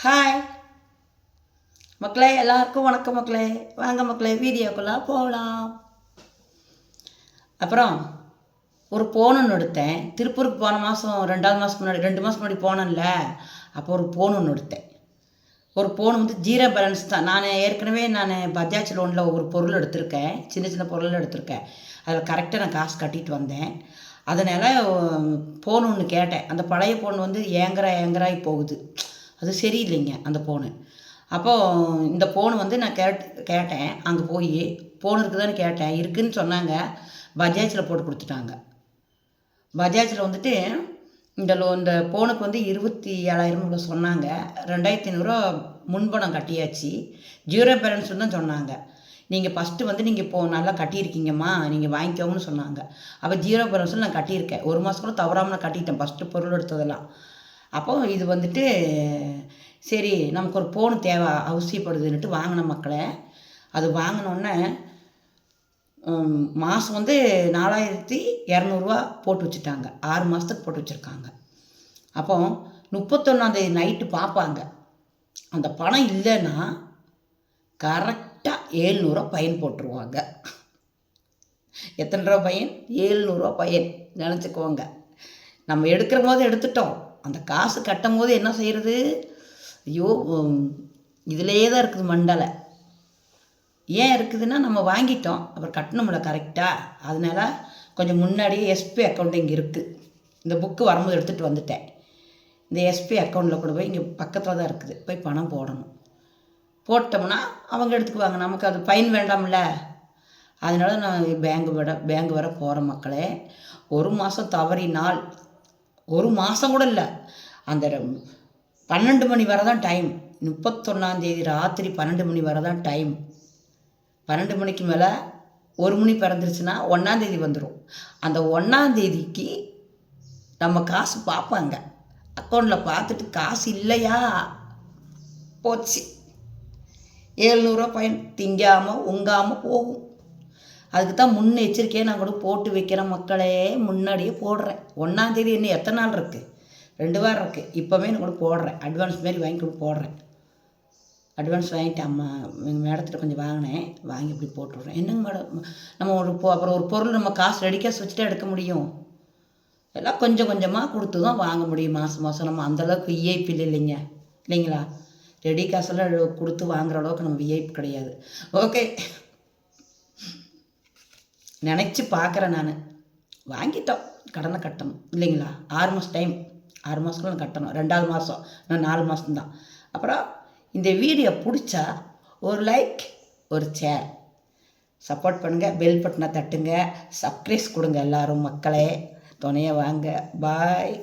Hi மக்களே, எல்லாருக்கும் வணக்கம் மக்களே. வாங்க மக்களே, வீடியோக்குள்ளே போகலாம். அப்புறம் ஒரு ஃபோன் ஒன்று எடுத்தேன். திருப்பூருக்கு போன மாதம் 2 மாதத்துக்கு முன்னாடி 2 மாதத்துக்கு முன்னாடி போனேன்ல, அப்போ ஒரு ஃபோன் ஒன்று எடுத்தேன். ஒரு ஃபோன் வந்து ஜீரோ பேலன்ஸ் தான். ஏற்கனவே பஜாஜ் லோனில் ஒரு பொருள் எடுத்திருக்கேன், சின்ன சின்ன பொருள் எடுத்திருக்கேன். அதில் கரெக்டாக நான் காசு கட்டிட்டு வந்தேன். அதனால் ஃபோன் ஒன்று கேட்டேன். அந்த பழைய ஃபோன் வந்து ஏங்கராகி போகுது. அது சரியில்லைங்க அந்த ஃபோனு. அப்போது இந்த ஃபோன் வந்து நான் கேட்டேன். அங்கே போய் ஃபோன் இருக்குதான்னு கேட்டேன். இருக்குதுன்னு சொன்னாங்க. பஜாஜில் போட்டு கொடுத்துட்டாங்க. பஜாஜில் வந்துட்டு இந்த ஃபோனுக்கு வந்து 27,000 சொன்னாங்க. 2,500 முன்பணம் கட்டியாச்சு. ஜீரோ பேலன்ஸ் தான் சொன்னாங்க. நீங்கள் ஃபஸ்ட்டு வந்து நீங்கள் இப்போது நல்லா கட்டியிருக்கீங்கம்மா, நீங்கள் வாங்கிக்கோங்கன்னு சொன்னாங்க. அப்போ ஜீரோ பேலன்ஸில் நான் கட்டியிருக்கேன். 1 மாதம் கூட தவறாமல் நான் கட்டிட்டேன் ஃபஸ்ட்டு பொருள் எடுத்ததெல்லாம். அப்போது இது வந்துட்டு சரி, நமக்கு ஒரு ஃபோனு தேவை அவசியப்படுதுன்னுட்டு வாங்கின மக்களே. அது வாங்கினோன்னே மாதம் வந்து 4,200 போட்டு வச்சுட்டாங்க. 6 மாதத்துக்கு போட்டு வச்சுருக்காங்க. அப்போ 31ஆந்தேதி நைட்டு பார்ப்பாங்க. அந்த பணம் இல்லைன்னா கரெக்டாக 700 ஃபைன் போட்டுருவாங்க. எத்தனை ரூபா ஃபைன்? 700 ஃபைன். நினச்சிக்கோங்க. நம்ம எடுக்கிற போது எடுத்துட்டோம். அந்த காசு கட்டும் போது என்ன செய்கிறது? ஐயோ, இதிலே தான் இருக்குது மண்டலை. ஏன் இருக்குதுன்னா, நம்ம வாங்கிட்டோம், அப்புறம் கட்டணும்ல கரெக்டாக. அதனால் கொஞ்சம் முன்னாடியே எஸ்பி அக்கௌண்ட் இங்கே இருக்குது. இந்த புக்கு வரும்போது எடுத்துகிட்டு வந்துட்டேன். இந்த எஸ்பி அக்கௌண்ட்டில் கூட போய் இங்கே பக்கத்தில் தான் இருக்குது, போய் பணம் போடணும். போட்டோம்னா அவங்க எடுத்துக்குவாங்க. நமக்கு அது ஃபைன் வேண்டாம்ல. அதனால நான் பேங்க் வர போகிற மக்களே. 1 மாதம் தவறினால், 1 மாதம் கூட இல்லை, அந்த 12 மணி வரை தான் டைம். 31ஆந்தேதி ராத்திரி 12 மணி வரை தான் டைம். 12 மணிக்கு மேலே 1 மணி பிறந்துருச்சுன்னா 1ஆந்தேதி வந்துடும். அந்த 1ஆந்தேதிக்கு நம்ம காசு பார்ப்பாங்க. அக்கௌண்ட்டில் பார்த்துட்டு காசு இல்லையா, போச்சு, 700 ஃபைன். திங்காமல் உங்காமல் போகும். அதுக்கு தான் முன்னெச்சரிக்கையாக நான் கூட போட்டு வைக்கிற மக்களே. முன்னாடியே போடுறேன். 1ஆந்தேதி இன்னும் எத்தனை நாள் இருக்குது? 2 வாரம் இருக்குது. இப்போவே நான் கூட போடுறேன். அட்வான்ஸ் மாரி வாங்கி கூட போடுறேன். அட்வான்ஸ் வாங்கிட்டு அம்மா எங்கள் மேடத்தில் கொஞ்சம் வாங்கினேன். வாங்கி இப்படி போட்டுவிட்றேன். என்னங்க மேடம், நம்ம அப்புறம் ஒரு பொருள் நம்ம காசு ரெடி காசு வச்சுட்டே எடுக்க முடியும். எல்லாம் கொஞ்சம் கொஞ்சமாக கொடுத்து தான் வாங்க முடியும். மாதம் நம்ம அந்தளவுக்கு விஐபி இல்லைங்களா? ரெடி காசெல்லாம் கொடுத்து வாங்குகிற அளவுக்கு நம்ம விஐபி கிடையாது. ஓகே, நினச்சி பார்க்குறேன். நான் வாங்கிட்டோம், கடனை கட்டணும் இல்லைங்களா? 6 மாதம் டைம். 6 மாதத்துக்குள்ள கட்டணும். 2வது மாதம் நான் 4 மாதம்தான். அப்புறம் இந்த வீடியோ பிடிச்சா ஒரு லைக், ஒரு ஷேர், சப்போர்ட் பண்ணுங்கள். பெல் பட்டனை தட்டுங்க, சப்ஸ்கிரைப் கொடுங்க. எல்லோரும் மக்களே துணையாக வாங்க. பாய்.